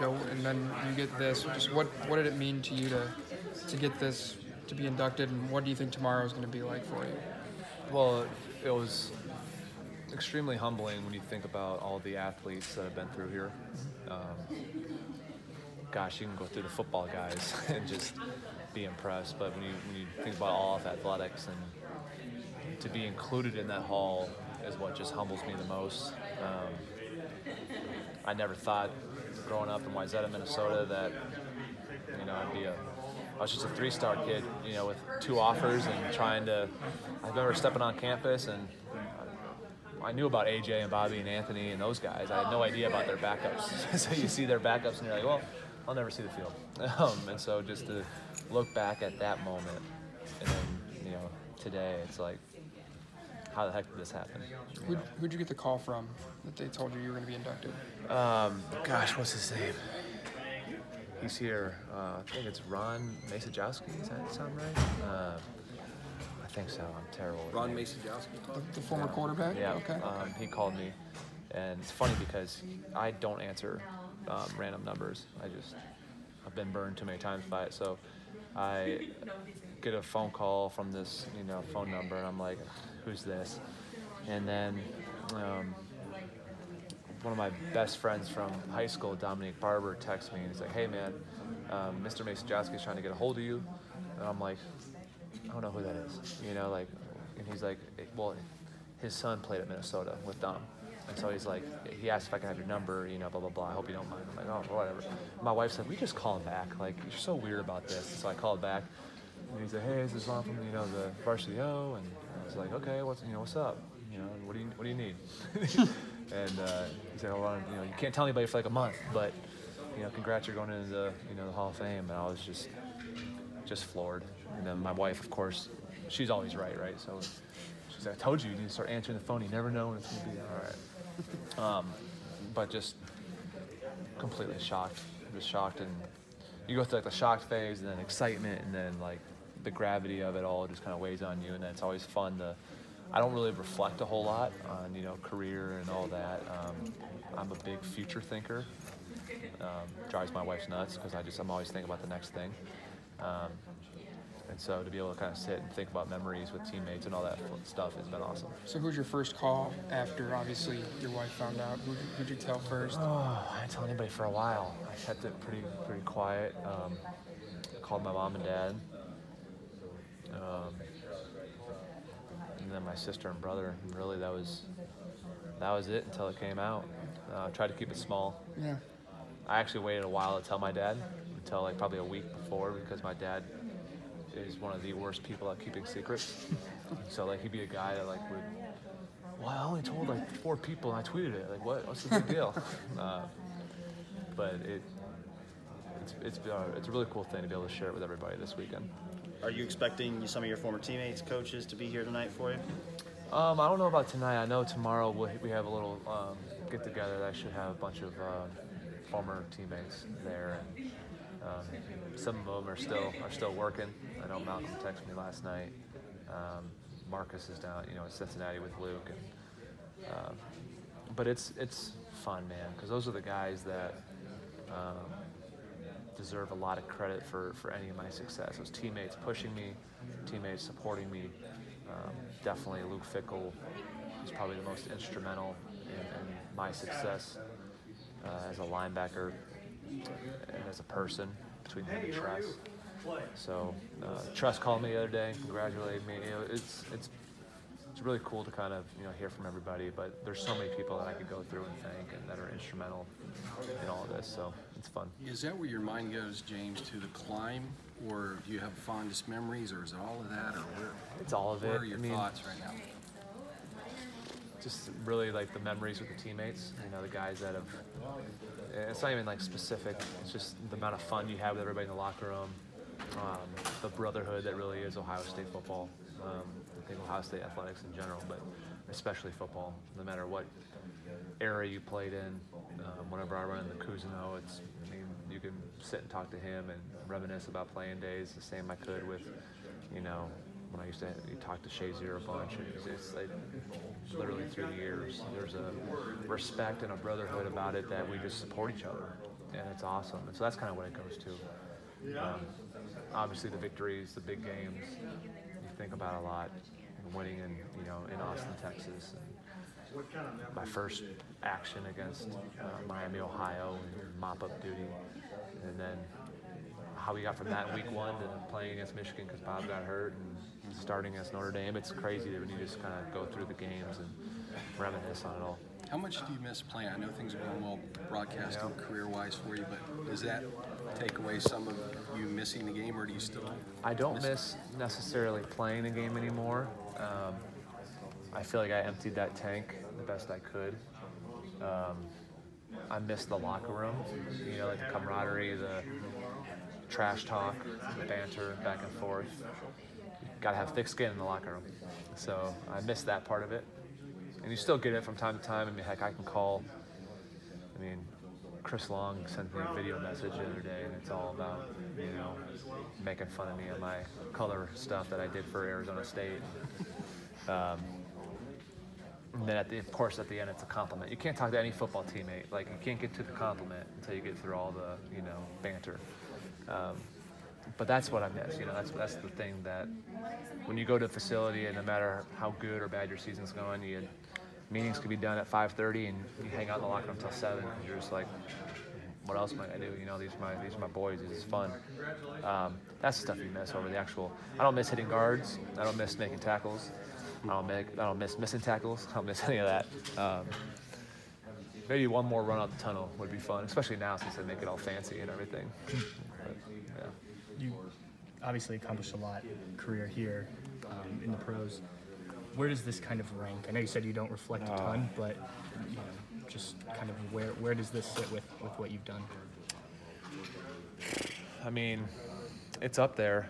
show, and then you get this. Just what did it mean to you to get this, to be inducted, and what do you think tomorrow is going to be like for you? Well, it was extremely humbling when you think about all the athletes that have been through here. Gosh, you can go through the football guys and just be impressed, but when you think about all of athletics, and to be included in that hall is what just humbles me the most. I never thought growing up in Wayzata, Minnesota, that I was just a 3-star kid, with 2 offers and I remember stepping on campus, and I knew about AJ and Bobby and Anthony and those guys. I had no idea about their backups. So you see their backups and you're like, well, I'll never see the field. And so just to look back at that moment, and then, today, it's like, how the heck did this happen? Who'd you get the call from that they told you were going to be inducted? Gosh, what's his name? He's here. I think it's Ron Masajowski. Does that sound right? I think so. I'm terrible. Ron Masajowski? The former quarterback? Yeah. Okay. He called me. And it's funny because I don't answer random numbers. I've been burned too many times by it. So I get a phone call from this, phone number, and I'm like, who's this? And then one of my best friends from high school, Dominic Barber, texts me, and he's like, hey man, Mr. Masajowski is trying to get a hold of you. And I'm like, I don't know who that is, and he's like, well, his son played at Minnesota with Dom. And so he's like, he asked if I can have your number, blah, blah, blah. I hope you don't mind. I'm like, oh, whatever. My wife said, we just call him back. Like, you're so weird about this. So I called back, and he's like, hey, this is Ron from, the Varsity O. And I was like, okay, what's up? What do you need? And he said, hold on, you can't tell anybody for like a month, but, congrats, you're going into the, the Hall of Fame. And I was just floored. And then my wife, of course, she's always right? So she's like, I told you need to start answering the phone. You never know when it's going to be all right. But just completely shocked. Just shocked. And you go through like the shocked phase, and then excitement, and then like the gravity of it all just kind of weighs on you. And then it's always fun I don't really reflect a whole lot on, career and all that. I'm a big future thinker. Drives my wife nuts because I'm always thinking about the next thing. And so to be able to kind of sit and think about memories with teammates and all that stuff has been awesome. So who's your first call after, obviously, your wife found out? Who'd you tell first? Oh, I didn't tell anybody for a while. I kept it pretty quiet. I called my mom and dad. And then my sister and brother. And really, that was it until it came out. I tried to keep it small. Yeah. I actually waited a while to tell my dad, until like probably a week before, because my dad is one of the worst people at keeping secrets. So like he'd be a guy that like would, well, I only told like 4 people and I tweeted it. Like what's the big deal? But it's a really cool thing to be able to share it with everybody this weekend. Are you expecting some of your former teammates, coaches to be here tonight for you? I don't know about tonight. I know tomorrow we have a little get together. I should have a bunch of former teammates there. And, some of them are still working. I know Malcolm texted me last night. Marcus is down, in Cincinnati with Luke. And, but it's fun, man, because those are the guys that deserve a lot of credit for any of my success. Those teammates pushing me, teammates supporting me. Definitely Luke Fickle is probably the most instrumental in my success as a linebacker and as a person, between him and Tress. So Tress called me the other day, congratulated me. It's really cool to kind of hear from everybody, but there's so many people that I could go through and thank and that are instrumental in all of this, so it's fun. Is that where your mind goes, James, to the climb, or do you have fondest memories, or is it all of that, or where? It's all of it. Where are your thoughts right now? Just really like the memories with the teammates, the guys that have, it's not even like specific, it's just the amount of fun you have with everybody in the locker room, the brotherhood that really is Ohio State football. I think Ohio State athletics in general, but especially football, no matter what era you played in. Whenever I run into Cousineau, you can sit and talk to him and reminisce about playing days the same I could with, when I used to talk to Shazier a bunch. It's like literally through the years, there's a respect and a brotherhood about it that we just support each other. and it's awesome. And so that's kind of what it goes to. Obviously, the victories, the big games, you think about a lot. And winning in Austin, Texas. And my first action against Miami, Ohio, and mop-up duty. And then how we got from that in week 1 to playing against Michigan because Bob got hurt and starting against Notre Dame. It's crazy when you just kind of go through the games and reminisce on it all. How much do you miss playing? I know things are going well broadcasting career-wise for you, but does that take away some of you missing the game, or do you still? I don't miss necessarily playing the game anymore. I feel like I emptied that tank the best I could. I miss the locker room, like the camaraderie, the trash talk, the banter back and forth. Got to have thick skin in the locker room. So I miss that part of it. And you still get it from time to time. I mean, heck, I can call. I mean, Chris Long sent me a video message the other day, and it's all about, making fun of me and my color stuff that I did for Arizona State. And then, of course, at the end, it's a compliment. You can't talk to any football teammate. Like, you can't get to the compliment until you get through all the, banter. But that's what I miss. That's the thing that when you go to a facility, and no matter how good or bad your season's going, meetings could be done at 5:30, and you hang out in the locker room until 7. And you're just like, what else might I do? These are my boys. This is fun. That's the stuff you miss over the actual. I don't miss hitting guards. I don't miss making tackles. I don't miss missing tackles. I don't miss any of that. Maybe one more run out the tunnel would be fun, especially now since they make it all fancy and everything. But, yeah. You obviously accomplished a lot career here in the pros. Where does this kind of rank? I know you said you don't reflect a ton, but just kind of where does this sit with what you've done? I mean, it's up there.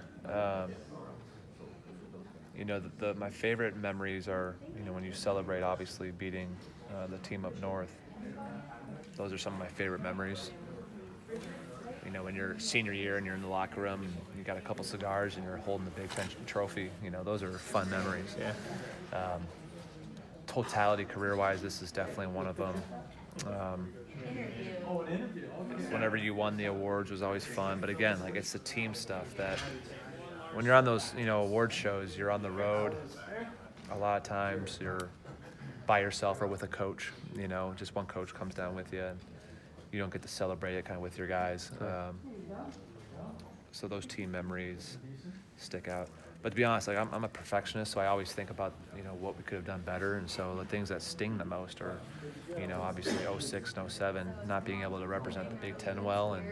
My favorite memories are, when you celebrate, obviously, beating the team up north. Those are some of my favorite memories. When you're senior year and you're in the locker room and you got a couple cigars and you're holding the Big Ten trophy, those are fun memories. Yeah. Totality career-wise, this is definitely one of them. Whenever you won the awards was always fun, but again, it's the team stuff that when you're on those, award shows, you're on the road. A lot of times you're by yourself or with a coach. Just one coach comes down with you, and you don't get to celebrate it kind of with your guys. So those team memories stick out. But to be honest, I'm a perfectionist, so I always think about, what we could have done better. And so the things that sting the most are, obviously 06 and 07, not being able to represent the Big Ten well, and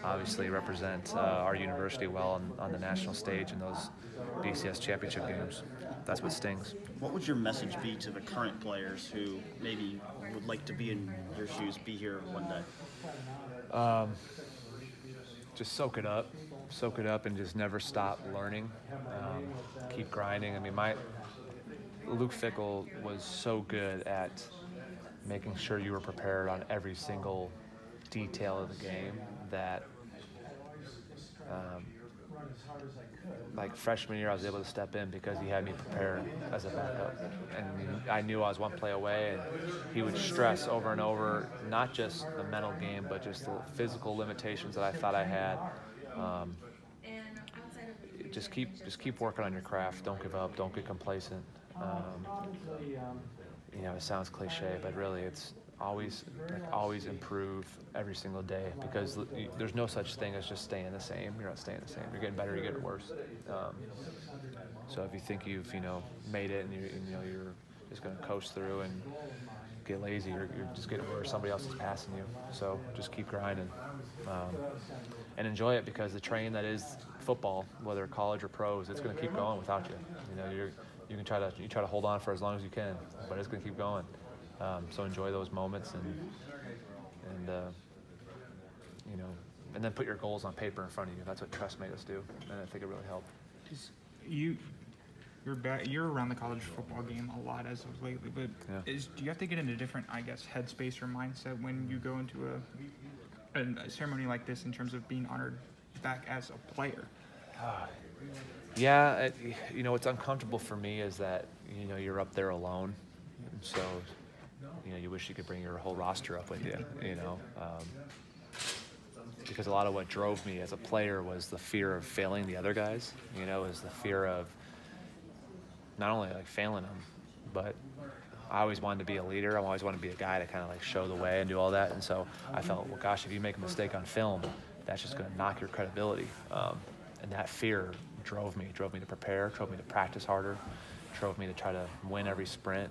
obviously represent our university well on the national stage in those BCS championship games. That's what stings. What would your message be to the current players who maybe would like to be in your shoes, be here one day? Just soak it up and just never stop learning. Keep grinding. I mean, Luke Fickell was so good at making sure you were prepared on every single detail of the game that freshman year I was able to step in because he had me prepared as a backup, and I knew I was one play away, and he would stress over and over not just the mental game but just the physical limitations that I thought I had. Just keep working on your craft. Don't give up. Don't get complacent. It sounds cliche, but really it's always improve every single day, because there's no such thing as just staying the same. You're not staying the same. You're getting better. You're getting worse. So if you think you've made it and you're just going to coast through and get lazy, you're just getting worse. Somebody else is passing you. So just keep grinding and enjoy it, because the train that is football, whether college or pros, it's going to keep going without you. You can try to hold on for as long as you can, but it's going to keep going. So enjoy those moments and then put your goals on paper in front of you. That's what Trust made us do, and I think it really helped. You're around the college football game a lot as of lately, but Yeah. Do you have to get into a different, headspace or mindset when you go into a ceremony like this in terms of being honored back as a player? Yeah, what's uncomfortable for me is that you're up there alone, so you wish you could bring your whole roster up with you. because a lot of what drove me as a player was the fear of failing the other guys. You know, is the fear of not only like failing them, but I always wanted to be a leader. I always wanted to be a guy to kind of like show the way and do all that. And so I felt, well, gosh, if you make a mistake on film, that's just going to knock your credibility. And that fear drove me to prepare, drove me to practice harder, drove me to try to win every sprint,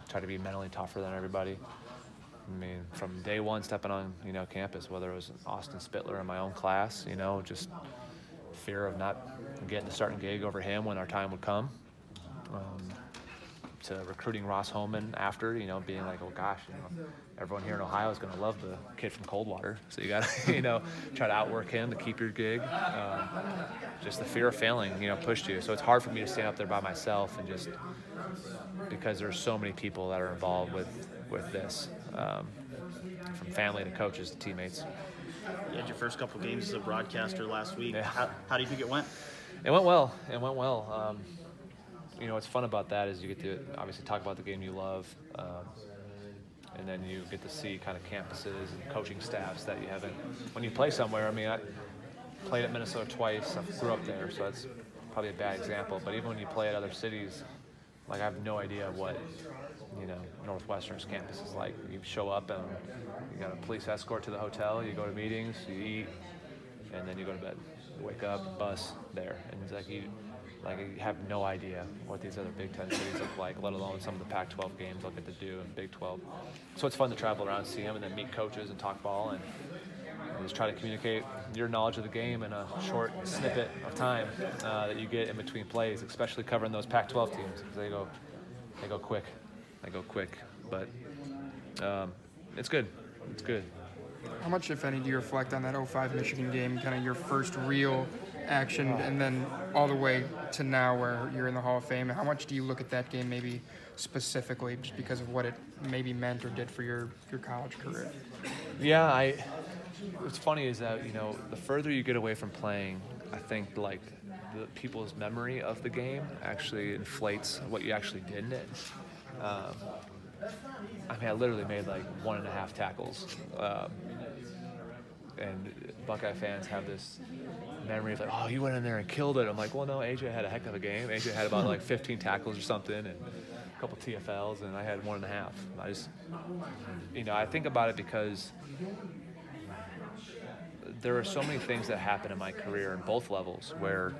try to be mentally tougher than everybody. I mean, from day one stepping on, you know, campus, whether it was Austin Spittler in my own class, you know, just fear of not getting the starting gig over him when our time would come, to recruiting Ross Holman after, you know, being like, oh gosh, you know, everyone here in Ohio is going to love the kid from Coldwater, so you got to, you know, try to outwork him to keep your gig. Just the fear of failing, you know, pushed you. So it's hard for me to stand up there by myself and just because there's so many people that are involved with this, from family to coaches to teammates. You had your first couple games as a broadcaster last week. Yeah. How do you think it went? It went well. You know, what's fun about that is you get to obviously talk about the game you love, and then you get to see kind of campuses and coaching staffs that you haven't. When you play somewhere, I mean, I played at Minnesota twice. I grew up there, so that's probably a bad example. But even when you play at other cities, like I have no idea what, you know, Northwestern's campus is like. You show up and you got a police escort to the hotel, you go to meetings, you eat, and then you go to bed. You wake up, bus there, and it's like you have no idea what these other Big Ten cities look like, let alone some of the Pac-12 games they'll get to do in Big 12. So it's fun to travel around, see them, and then meet coaches and talk ball, and just try to communicate your knowledge of the game in a short snippet of time that you get in between plays, especially covering those Pac-12 teams, because they go quick. They go quick, but it's good. It's good. How much, if any, do you reflect on that 05 Michigan game, kind of your first real action, and then all the way to now where you're in the Hall of Fame? How much do you look at that game maybe specifically just because of what it maybe meant or did for your college career? Yeah, what's funny is that, you know, the further you get away from playing, I think like the people's memory of the game actually inflates what you actually did in it. I mean, I literally made like 1.5 tackles. And Buckeye fans have this memory of like, oh, you went in there and killed it. I'm like, well, no, AJ had a heck of a game. AJ had about like 15 tackles or something and a couple TFLs, and I had 1.5. I just, you know, I think about it because there are so many things that happen in my career in both levels where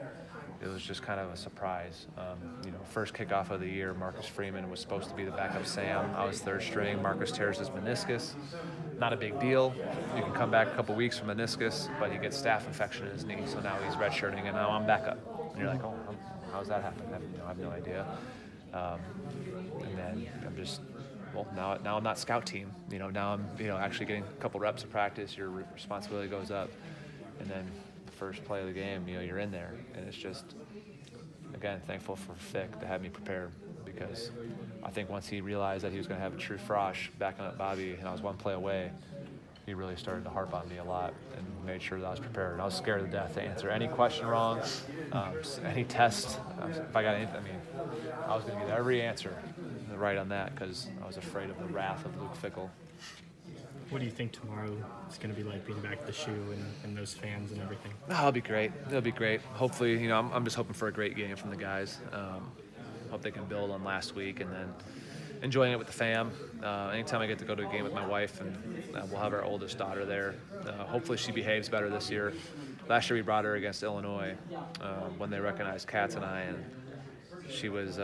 it was just kind of a surprise. You know, first kickoff of the year, Marcus Freeman was supposed to be the backup Sam. I was third string. Marcus tears his meniscus. Not a big deal. You can come back a couple weeks from meniscus, but he gets staph infection in his knee, so now he's redshirting, and now I'm backup. And you're like, oh, how's that happen? I have no idea. And then I'm just, well, now I'm not scout team. You know, now I'm, you know, actually getting a couple reps of practice. Your responsibility goes up, and then first play of the game, you know, you're in there, and it's just, again, thankful for Fick to have me prepared, because I think once he realized that he was going to have a true frosh backing up Bobby, and I was one play away, he really started to harp on me a lot and made sure that I was prepared. I was scared to death to answer any question wrong, any test. If I got anything, I mean, I was going to get every answer right on that because I was afraid of the wrath of Luke Fickell. What do you think tomorrow is going to be like, being back at the shoe and those fans and everything? Oh, it'll be great. It'll be great. Hopefully, you know, I'm just hoping for a great game from the guys. Hope they can build on last week and then enjoying it with the fam. Anytime I get to go to a game with my wife, and we'll have our oldest daughter there. Hopefully she behaves better this year. Last year we brought her against Illinois when they recognized Katz and I, and she was,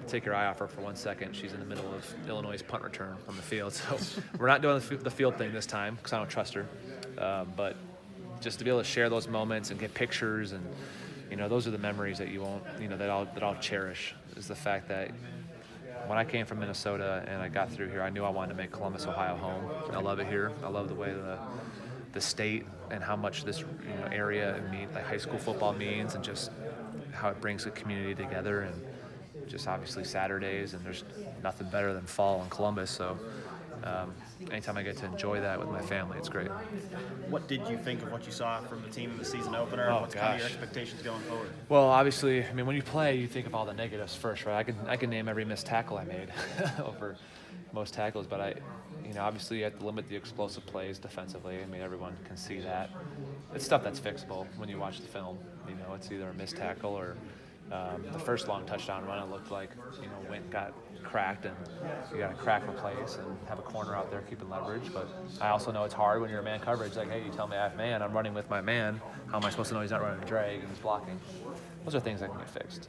take your eye off her for 1 second. She's in the middle of Illinois' punt return on the field. So we're not doing the field thing this time because I don't trust her. But just to be able to share those moments and get pictures, and, you know, those are the memories that you won't, you know, that I'll cherish, is the fact that when I came from Minnesota and I got through here, I knew I wanted to make Columbus, Ohio home. I love it here. I love the way the state and how much this, you know, area and like high school football means, and just how it brings the community together, and just obviously Saturdays, and there's nothing better than fall in Columbus. So anytime I get to enjoy that with my family, it's great. What did you think of what you saw from the team in the season opener? Oh, What's kind of your expectations going forward? Well, obviously, I mean, when you play, you think of all the negatives first, right? I can name every missed tackle I made over, most tackles, but obviously you have to limit the explosive plays defensively. I mean, everyone can see that. It's stuff that's fixable when you watch the film. It's either a missed tackle or the first long touchdown run. It looked like Wint got cracked, and you got to crack replace and have a corner out there keeping leverage. But I also know it's hard when you're man coverage. Like, hey, you tell me I have man, I'm running with my man. How am I supposed to know he's not running a drag and he's blocking? Those are things that can get fixed.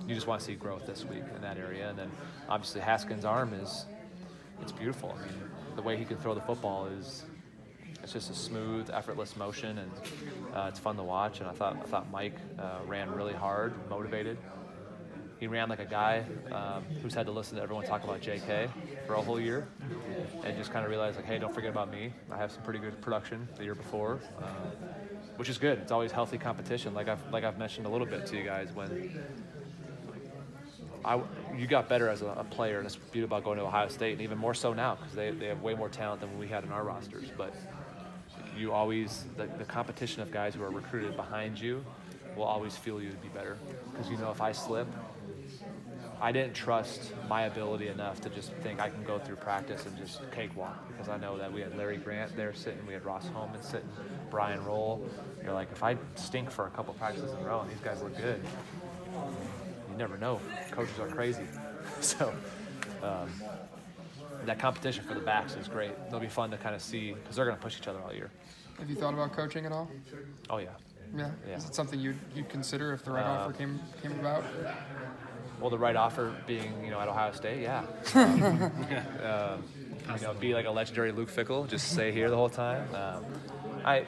You just want to see growth this week in that area. And then obviously Haskins' arm it's beautiful. I mean, the way he can throw the football it's just a smooth, effortless motion, and it's fun to watch. And I thought Mike ran really hard, motivated. He ran like a guy who's had to listen to everyone talk about JK for a whole year, and just kind of realized, like, hey, don't forget about me. I have some pretty good production the year before, which is good. It's always healthy competition. Like I've mentioned a little bit to you guys, when you got better as a player, and it's beautiful about going to Ohio State, and even more so now because they have way more talent than we had in our rosters. But you always, the competition of guys who are recruited behind you will always fuel you to be better. Because if I slip, I didn't trust my ability enough to just think I can go through practice and just cakewalk, because I know that we had Larry Grant there sitting, we had Ross Holman sitting, Brian Roll. You're like, if I stink for a couple practices in a row and these guys look good, you never know. Coaches are crazy. So that competition for the backs is great. It'll be fun to kind of see, because they're going to push each other all year. Have you thought about coaching at all? Oh, yeah. Yeah. Yeah. Is it something you'd consider if the right offer came about? Well, the right offer being, at Ohio State, yeah. Be like a legendary Luke Fickell, just stay here the whole time. I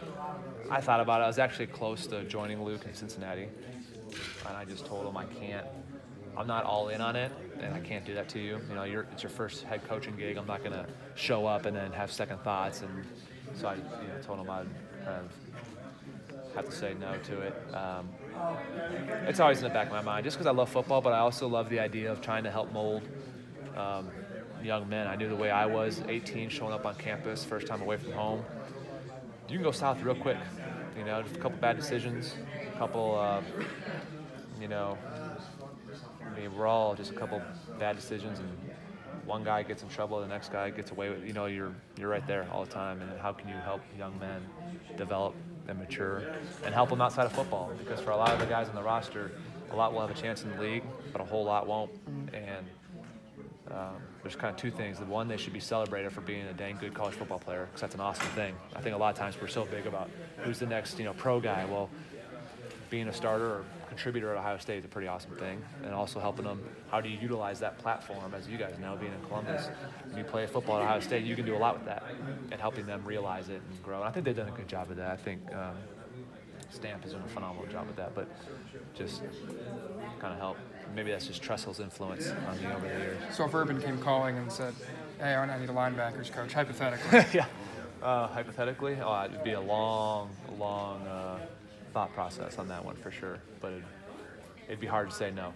thought about it. I was actually close to joining Luke in Cincinnati, and I just told him I'm not all in on it, and I can't do that to you. It's your first head coaching gig. I'm not going to show up and then have second thoughts. And so I told him I'd kind of have to say no to it. It's always in the back of my mind, just because I love football, but I also love the idea of trying to help mold young men. I knew the way I was, 18, showing up on campus, first time away from home. You can go south real quick. Just a couple bad decisions, a couple, we're all just a couple bad decisions, and one guy gets in trouble, the next guy gets away with it. You're right there all the time. And how can you help young men develop and mature and help them outside of football? Because for a lot of the guys on the roster, a lot will have a chance in the league, but a whole lot won't. And there's kind of two things. The one, they should be celebrated for being a dang good college football player, because that's an awesome thing. I think a lot of times we're so big about who's the next pro guy. Well, being a starter or contributor at Ohio State is a pretty awesome thing, and also helping them, how do you utilize that platform, as you guys know, being in Columbus. When you play football at Ohio State, you can do a lot with that, and helping them realize it and grow. And I think they've done a good job of that. I think Stamp has done a phenomenal job with that, but just kind of help. Maybe that's just Tressel's influence on me over the years. So if Urban came calling and said, hey, I need a linebackers coach, hypothetically. Yeah. Hypothetically, it'd be a long thought process on that one for sure, but it'd be hard to say no.